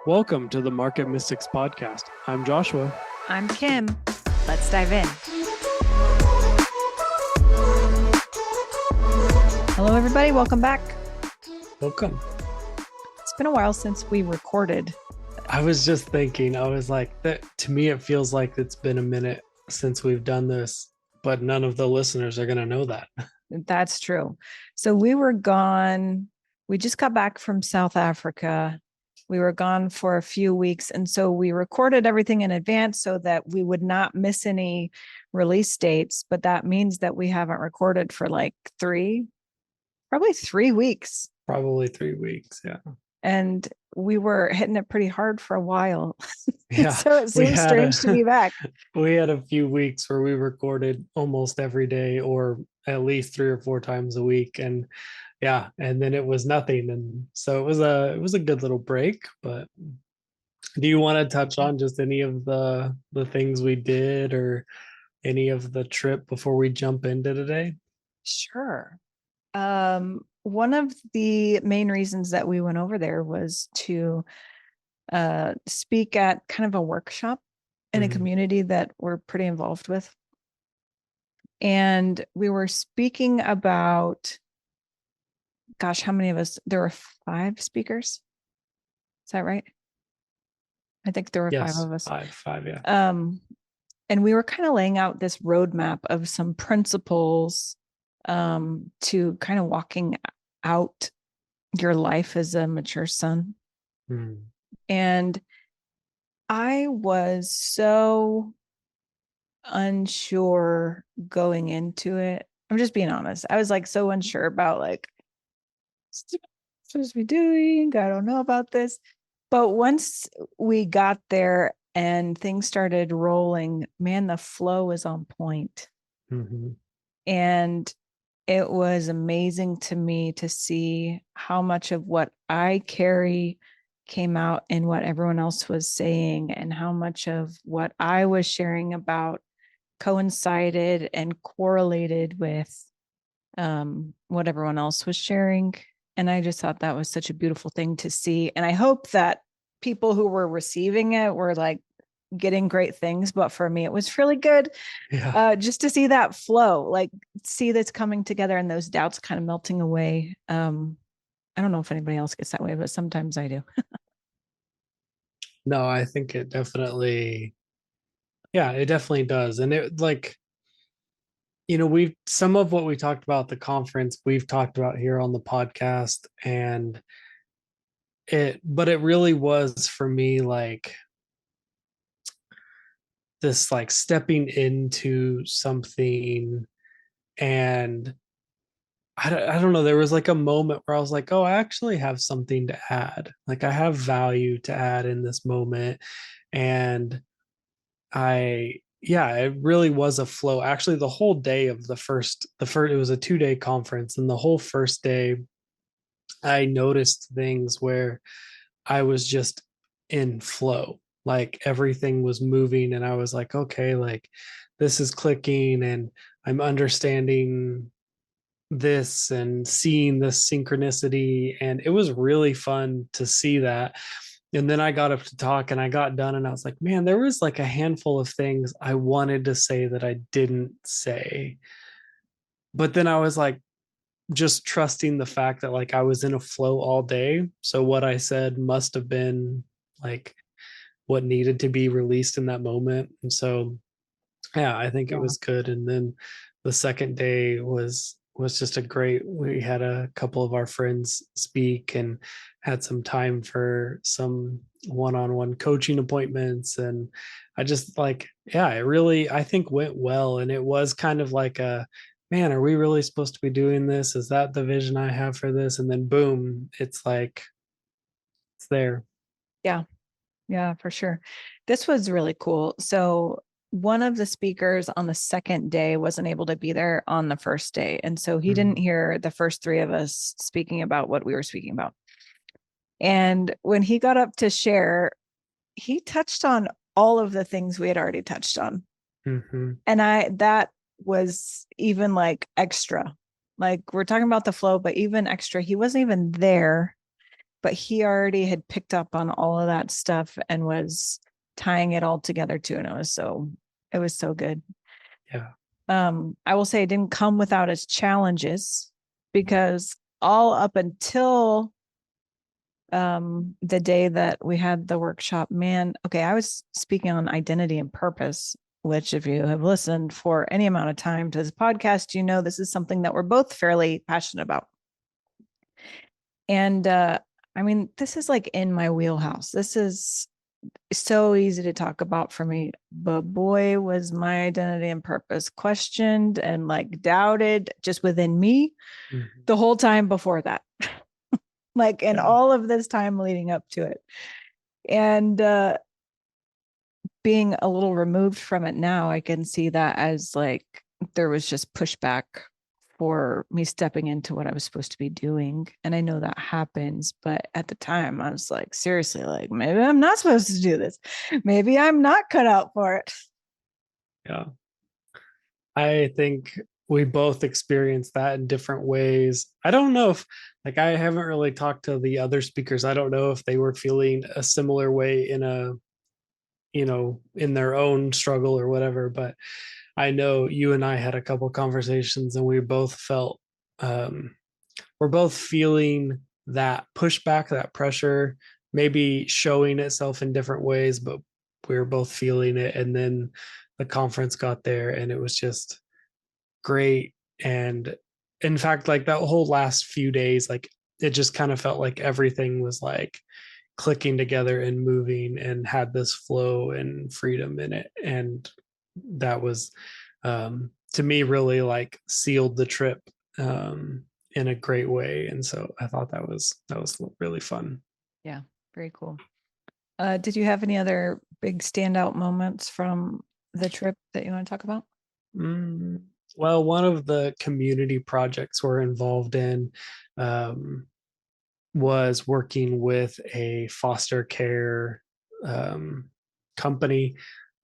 Welcome to the Market Mystics podcast. I'm Joshua. I'm Kim. Let's dive in. Hello, everybody. Welcome back. Welcome. It's been a while since we recorded. I was just thinking, I was like, to me, it feels like it's been a minute since we've done this, but none of the listeners are going to know that. That's true. So we were gone. We just got back from South Africa. We were gone for a few weeks. And so we recorded everything in advance so that we would not miss any release dates. But that means that we haven't recorded for like probably 3 weeks. Probably 3 weeks. Yeah. And we were hitting it pretty hard for a while. Yeah. So it seems strange to be back. We had a few weeks where we recorded almost every day or at least 3 or 4 times a week. And yeah, and then it was nothing. And so it was a good little break. But do you want to touch on just any of the things we did or any of the trip before we jump into today? Sure. One of the main reasons that we went over there was to speak at kind of a workshop in a community that we're pretty involved with. And we were speaking about, gosh, how many of us? There were 5 speakers. Is that right? I think there were 5 of us. Five, yeah. And we were kind of laying out this roadmap of some principles to kind of walking out your life as a mature son. And I was so unsure going into it. I'm just being honest. I was like so unsure about like, what's it supposed to be doing? I don't know about this. But once we got there and things started rolling, man, the flow was on point. And it was amazing to me to see how much of what I carry came out in what everyone else was saying, and how much of what I was sharing about coincided and correlated with what everyone else was sharing. And I just thought that was such a beautiful thing to see. And I hope that people who were receiving it were like getting great things. But for me, it was really good. Yeah. Just to see that flow, like see this coming together and those doubts kind of melting away. I don't know if anybody else gets that way, but sometimes I do. No, I think it definitely does. And it like, some of what we talked about at the conference, we've talked about here on the podcast, and but it really was for me like this, like stepping into something. And I don't know, there was like a moment where I was like, oh, I actually have something to add. Like I have value to add in this moment. And it really was a flow. Actually, the whole day of the first, it was a 2-day conference. And the whole first day, I noticed things where I was just in flow. Like everything was moving and I was like, okay, like this is clicking and I'm understanding this and seeing this synchronicity. And it was really fun to see that. And then I got up to talk and I got done and I was like, man, there was like a handful of things I wanted to say that I didn't say. But then I was like, just trusting the fact that like I was in a flow all day. So what I said must have been like what needed to be released in that moment. And so, yeah, I think it was good. And then the second day was just we had a couple of our friends speak and had some time for some one-on-one coaching appointments. And I just like, yeah, it really, I think went well. And it was kind of like man, are we really supposed to be doing this? Is that the vision I have for this? And then boom, it's like, it's there. Yeah, for sure. This was really cool. So one of the speakers on the second day wasn't able to be there on the first day. And so he didn't hear the first 3 of us speaking about what we were speaking about. And when he got up to share, he touched on all of the things we had already touched on. And that was even like extra. Like we're talking about the flow, but even extra. He wasn't even there but he already had picked up on all of that stuff and was tying it all together too. And it was so good. Yeah. I will say it didn't come without its challenges, because all up until the day that we had the workshop, man, okay, I was speaking on identity and purpose, which if you have listened for any amount of time to this podcast, you know this is something that we're both fairly passionate about. And I mean, this is like in my wheelhouse. This is so easy to talk about for me, but boy, was my identity and purpose questioned and like doubted just within me Mm-hmm. the whole time before that. Like in Yeah. all of this time leading up to it. And being a little removed from it now, I can see that as like there was just pushback for me stepping into what I was supposed to be doing. And I know that happens, but at the time I was like, seriously, like maybe I'm not supposed to do this. Maybe I'm not cut out for it. Yeah. I think we both experienced that in different ways. I don't know if, like, I haven't really talked to the other speakers. I don't know if they were feeling a similar way in a, in their own struggle or whatever, but I know you and I had a couple conversations and we both felt, um, we're both feeling that pushback, that pressure, maybe showing itself in different ways, but we were both feeling it. And then the conference got there and it was just great. And in fact, like that whole last few days, like it just kind of felt like everything was like clicking together and moving and had this flow and freedom in it. And that was, to me, really like sealed the trip, in a great way. And so I thought that was really fun. Yeah, very cool. Did you have any other big standout moments from the trip that you want to talk about? Mm, well, one of the community projects we're involved in, um, was working with a foster care, um, company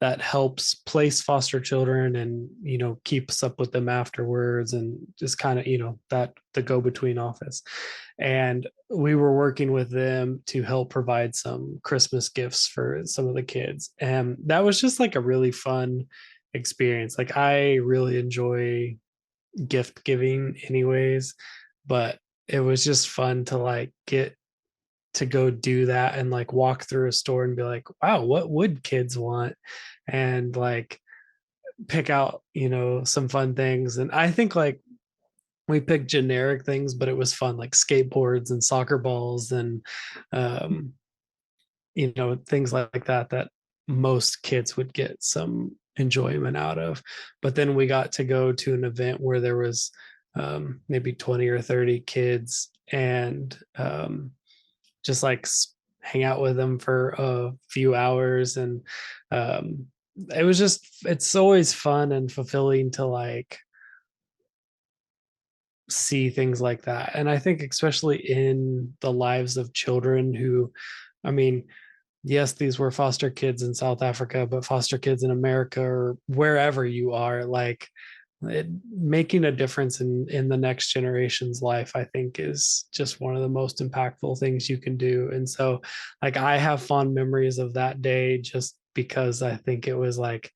that helps place foster children and keeps up with them afterwards, and just kind of that the go-between office. And we were working with them to help provide some Christmas gifts for some of the kids, and that was just like a really fun experience. Like I really enjoy gift giving anyways, but it was just fun to like get to go do that and like walk through a store and be like, wow, what would kids want? And like pick out, some fun things. And I think like we picked generic things, but it was fun, like skateboards and soccer balls and, um, things like that, that most kids would get some enjoyment out of. But then we got to go to an event where there was, maybe 20 or 30 kids, and, just like hang out with them for a few hours. And um it's always fun and fulfilling to like see things like that. And I think especially in the lives of children who, I mean, yes, these were foster kids in South Africa, but foster kids in America or wherever you are, like making a difference in the next generation's life, I think is just one of the most impactful things you can do. And so like I have fond memories of that day just because I think it was like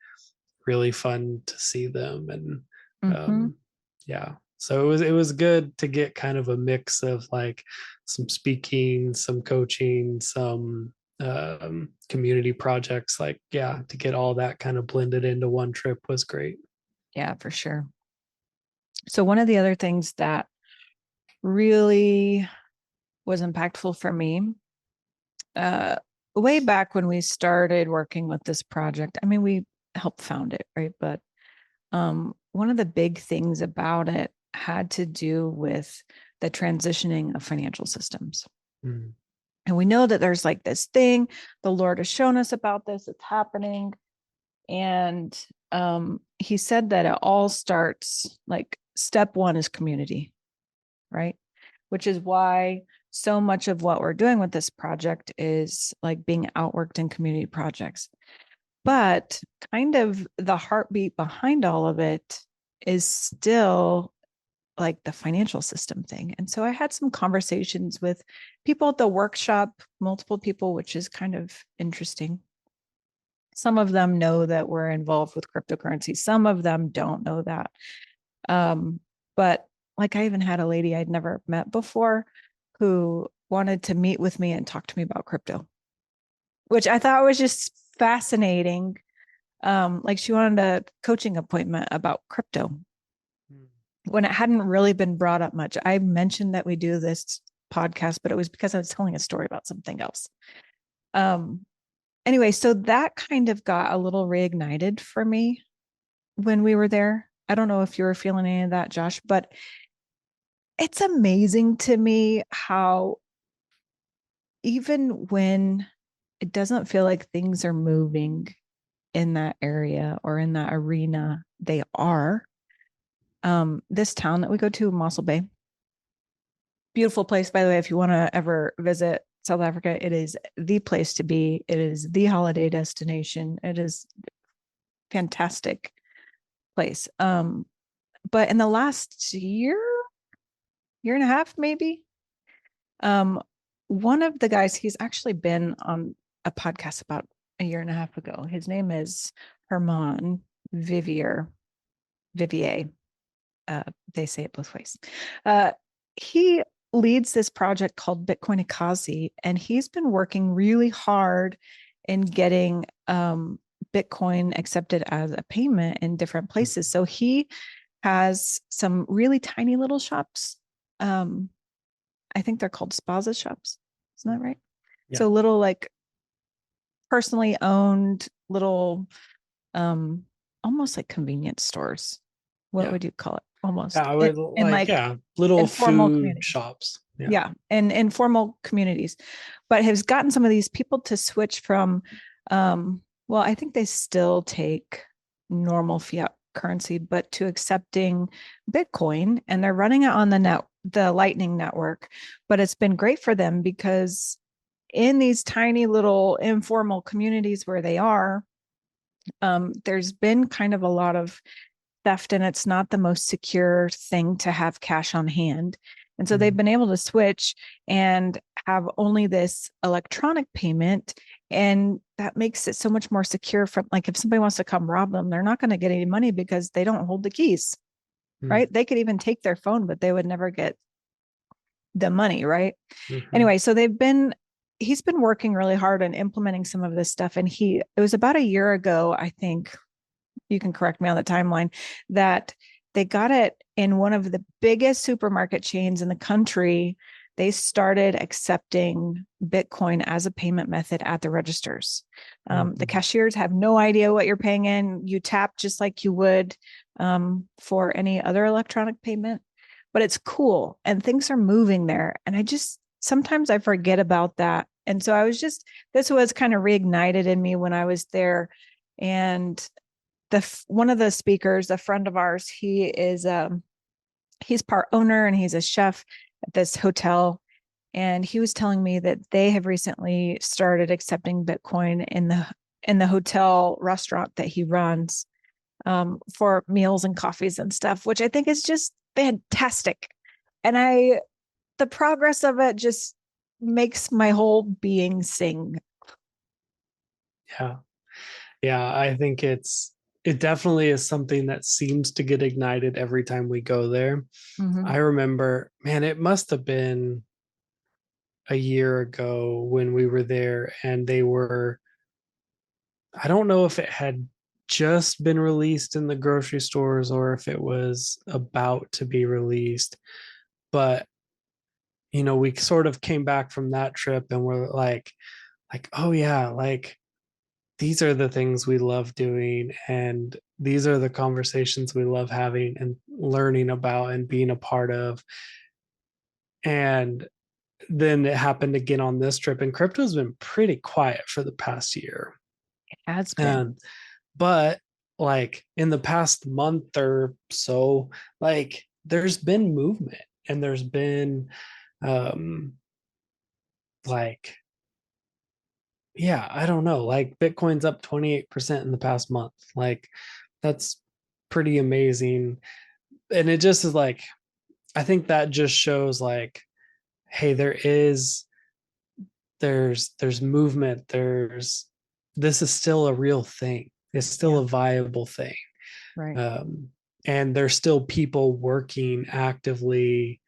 really fun to see them. And Mm-hmm. um yeah, so it was good to get kind of a mix of like some speaking, some coaching, some community projects. Like yeah, to get all that kind of blended into one trip was great. Yeah, for sure. So one of the other things that really was impactful for me, uh, way back when we started working with this project, I mean, we helped found it, right? But one of the big things about it had to do with the transitioning of financial systems. Mm. And we know that there's like this thing, the Lord has shown us about this, it's happening. And he said that it all starts like step one is community, right? Which is why so much of what we're doing with this project is like being outworked in community projects. But kind of the heartbeat behind all of it is still like the financial system thing. And so I had some conversations with people at the workshop, multiple people, which is kind of interesting. Some of them know that we're involved with cryptocurrency. Some of them don't know that. But like I even had a lady I'd never met before who wanted to meet with me and talk to me about crypto, which I thought was just fascinating. Like she wanted a coaching appointment about crypto when it hadn't really been brought up much. I mentioned that we do this podcast, but it was because I was telling a story about something else. Anyway, so that kind of got a little reignited for me when we were there. I don't know if you were feeling any of that, Josh, but it's amazing to me how even when it doesn't feel like things are moving in that area or in that arena, they are. This town that we go to, Mossel Bay, beautiful place, by the way. If you want to ever visit South Africa, it is the place to be. It is the holiday destination. It is fantastic place. But in the last year and a half, maybe, one of the guys, he's actually been on a podcast about a year and a half ago. His name is Herman Vivier. They say it both ways. He leads this project called Bitcoin Akazi, and he's been working really hard in getting Bitcoin accepted as a payment in different places. So he has some really tiny little shops. I think they're called spaza shops. Isn't that right? Yeah. So little like personally owned little almost like convenience stores. What would you call it? Almost. Yeah, I would little informal food communities. shops. Yeah, and informal communities. But has gotten some of these people to switch from well, I think they still take normal fiat currency, but to accepting Bitcoin, and they're running it on the Lightning Network. But it's been great for them because in these tiny little informal communities where they are, there's been kind of a lot of theft, and it's not the most secure thing to have cash on hand. And so they've been able to switch and have only this electronic payment. And that makes it so much more secure from, like, if somebody wants to come rob them, they're not going to get any money because they don't hold the keys, right? They could even take their phone, but they would never get the money, right? Anyway, so he's been working really hard on implementing some of this stuff. And it was about a year ago, I think, you can correct me on the timeline, that they got it in one of the biggest supermarket chains in the country. They started accepting Bitcoin as a payment method at the registers. The cashiers have no idea what you're paying in. You tap just like you would for any other electronic payment, but it's cool and things are moving there. And sometimes I forget about that. And so this was kind of reignited in me when I was there. And one of the speakers, a friend of ours, he's part owner and he's a chef at this hotel. And he was telling me that they have recently started accepting Bitcoin in the hotel restaurant that he runs for meals and coffees and stuff, which I think is just fantastic. And the progress of it just makes my whole being sing. Yeah. Yeah. I think it definitely is something that seems to get ignited every time we go there. I remember, man, it must have been a year ago when we were there, and I don't know if it had just been released in the grocery stores or if it was about to be released. But, we sort of came back from that trip and we're like, oh yeah, like these are the things we love doing, and these are the conversations we love having and learning about and being a part of. And then it happened again on this trip, and crypto's been pretty quiet for the past year. It has been. But like in the past month or so, like there's been movement, and there's been like, yeah, I don't know, like Bitcoin's up 28% in the past month. Like that's pretty amazing. And it just is like, I think that just shows like, hey, there's movement, this is still a real thing, it's still Yeah. a viable thing. Right. um, and there's still people working actively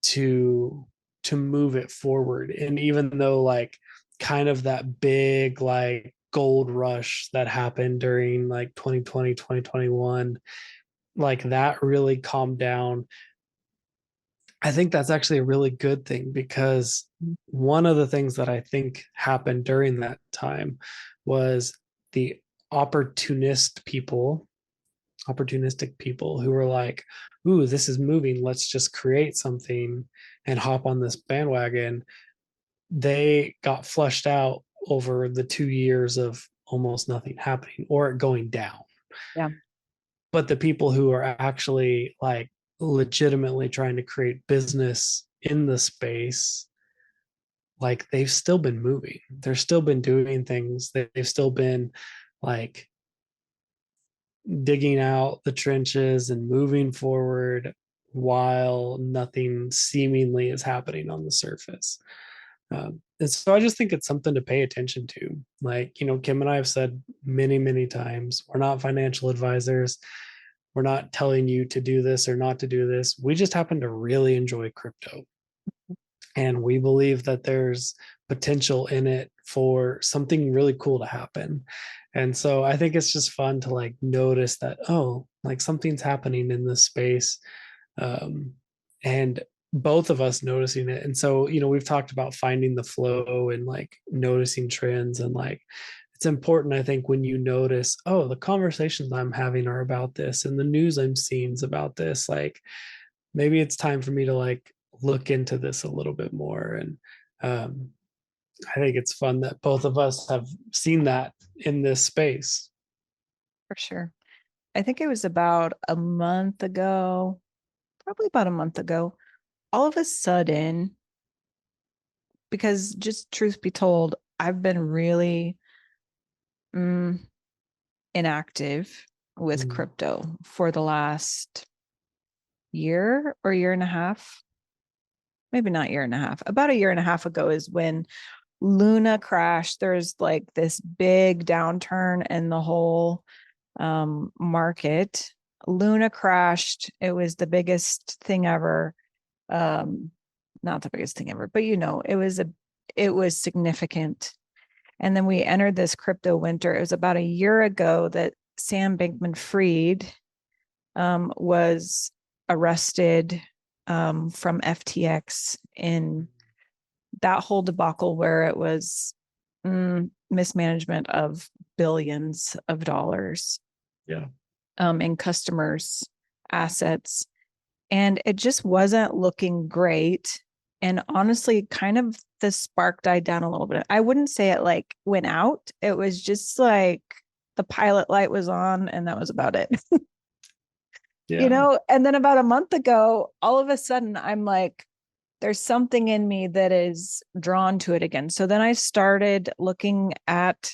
to move it forward. And even though like kind of that big like gold rush that happened during like 2020 2021, like that really calmed down, I think that's actually a really good thing, because one of the things that I think happened during that time was the opportunist people opportunistic people who were like, ooh, this is moving, let's just create something and hop on this bandwagon. They got flushed out over the 2 years of almost nothing happening or it going down. Yeah. But the people who are actually like legitimately trying to create business in the space, like they've still been moving, they've still been doing things, they've still been like digging out the trenches and moving forward while nothing seemingly is happening on the surface. And so I just think it's something to pay attention to. Like, Kim and I have said many, many times, we're not financial advisors. We're not telling you to do this or not to do this. We just happen to really enjoy crypto. And we believe that there's potential in it for something really cool to happen. And so I think it's just fun to like notice that, oh, like something's happening in this space. um, and both of us noticing it. And so, we've talked about finding the flow and like noticing trends, and like it's important, I think, when you notice, oh, the conversations I'm having are about this and the news I'm seeing is about this, like maybe it's time for me to like look into this a little bit more. And um, I think it's fun that both of us have seen that in this space. For sure. I think it was about a month ago, probably about a month ago, all of a sudden, because just truth be told, I've been really mm, inactive with Mm, crypto for the last year or year and a half. Maybe not year and a half. About a year and a half ago is when Luna crashed. There's like this big downturn in the whole market. Luna crashed. It was the biggest thing ever. Um, Not the biggest thing ever, but it was significant. And then we entered this crypto winter. It was about a year ago that Sam Bankman-Fried was arrested from FTX in that whole debacle where it was mismanagement of billions of dollars yeah. in customers' assets. And it just wasn't looking great. And honestly, kind of the spark died down a little bit. I wouldn't say it like went out. It was just like the pilot light was on and that was about it. Yeah. And then about a month ago, all of a sudden I'm like, there's something in me that is drawn to it again. So then I started looking at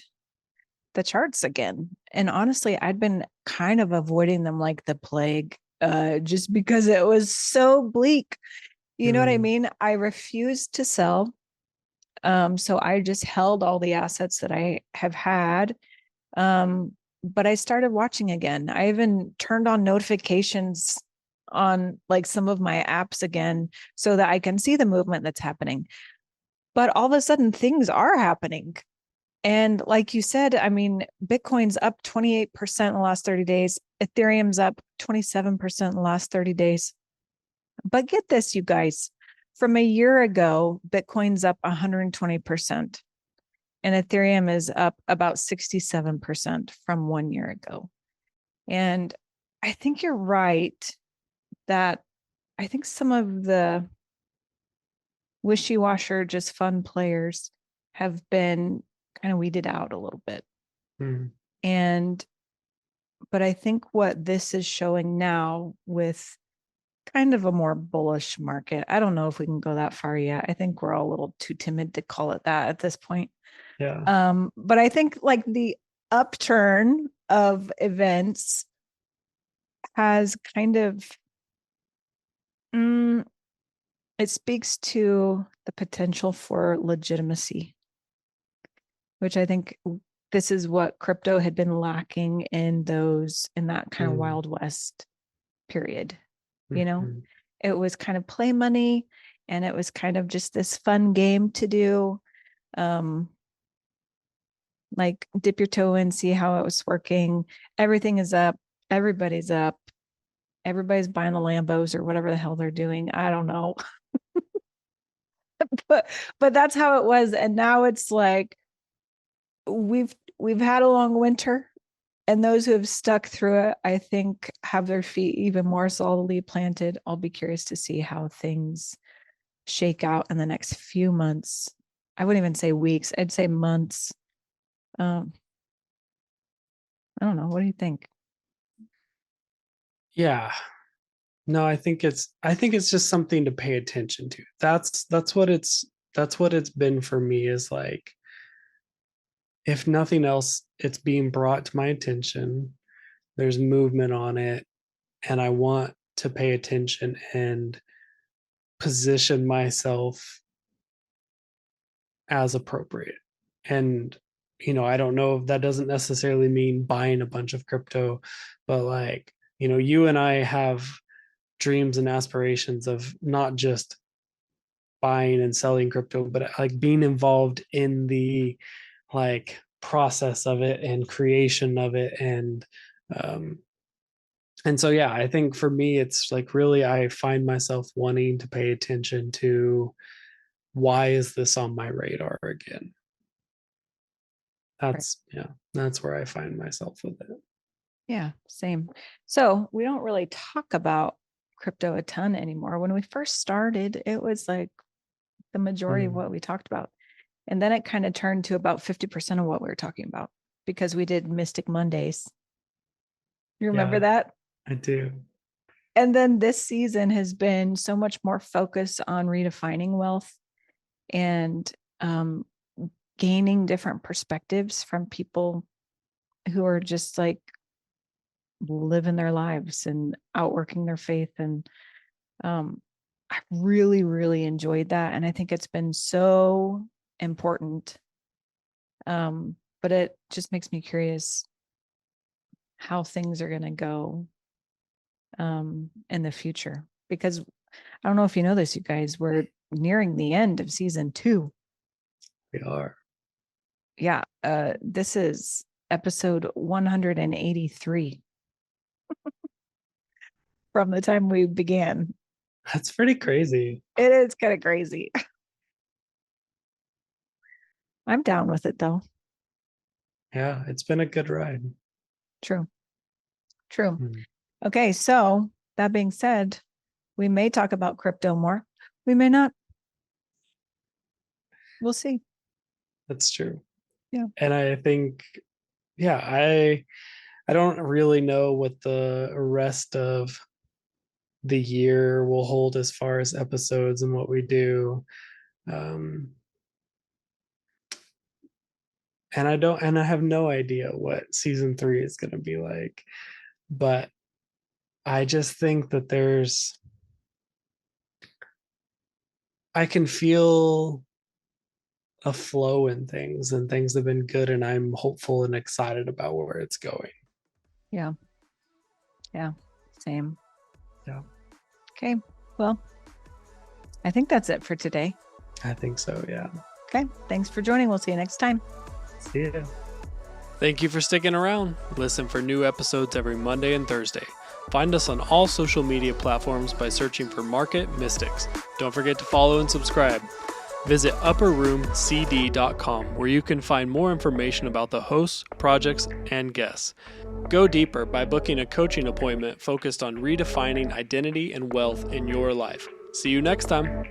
the charts again. And honestly, I'd been kind of avoiding them like the plague, just because it was so bleak. You know what I Mm, mean? I refused to sell. So I just held all the assets that I have had. But I started watching again. I even turned on notifications on like some of my apps again so that I can see the movement that's happening. But all of a sudden, things are happening. And like you said, I mean, Bitcoin's up 28% in the last 30 days. Ethereum's up 27% in the last 30 days. But get this, you guys, from a year ago, Bitcoin's up 120%, and Ethereum is up about 67% from 1 year ago. And I think you're right that I think some of the wishy-washer, just fun players have been kind of weeded out a little bit. mm, And, but I think what this is showing now with kind of a more bullish market, I don't know if we can go that far yet. I think we're all a little too timid to call it that at this point. yeah. But I think like the upturn of events has kind of Mm, it speaks to the potential for legitimacy, which I think this is what crypto had been lacking in that kind of Mm. Wild West period. You know, Mhm. it was kind of play money, and it was kind of just this fun game to do. Um, like dip your toe in, see how it was working. Everything is up, everybody's up, everybody's buying the Lambos or whatever the hell they're doing. I don't know. but that's how it was. And now it's like we've had a long winter, and those who have stuck through it, I think, have their feet even more solidly planted. I'll be curious to see how things shake out in the next few months. I wouldn't even say weeks, I'd say months. um I don't know, what do you think? Yeah. No, I think it's just something to pay attention to. That's what it's been for me, is like, if nothing else, it's being brought to my attention. There's movement on it, and I want to pay attention and position myself as appropriate. And I don't know if that doesn't necessarily mean buying a bunch of crypto, but like, you and I have dreams and aspirations of not just buying and selling crypto, but like being involved in the like process of it and creation of it. Um and so yeah, I think for me it's like, really, I find myself wanting to pay attention to, why is this on my radar again? Right. That's where I find myself with it. Yeah, same. So we don't really talk about crypto a ton anymore. When we first started, it was like the majority of Mm, what we talked about. And then it kind of turned to about 50% of what we were talking about because we did Mystic Mondays. You remember yeah, that? I do. And then this season has been so much more focused on redefining wealth and um, gaining different perspectives from people who are just like living their lives and outworking their faith. And I really, really enjoyed that. And I think it's been so important. But it just makes me curious how things are going to go in the future. Because I don't know if you know this, you guys, we're nearing the end of season 2. We are. Yeah. This is episode 183 from the time we began. That's pretty crazy. It is kind of crazy. I'm down with it though. Yeah, it's been a good ride. True. True. Hmm. Okay. So that being said, we may talk about crypto more. We may not. We'll see. That's true. Yeah. And I think, yeah, I don't really know what the rest of the year will hold as far as episodes and what we do. Um, and I have no idea what season 3 is going to be like, but I just think that I can feel a flow in things, and things have been good, and I'm hopeful and excited about where it's going. Yeah. Yeah. Same. Yeah, Okay. Well, I think that's it for today. I think so. Yeah. Okay. Thanks for joining. We'll see you next time. See ya. Thank you for sticking around. Listen for new episodes every Monday and Thursday. Find us on all social media platforms by searching for Market Mystics. Don't forget to follow and subscribe. Visit upperroomcd.com, where you can find more information about the hosts, projects, and guests. Go deeper by booking a coaching appointment focused on redefining identity and wealth in your life. See you next time.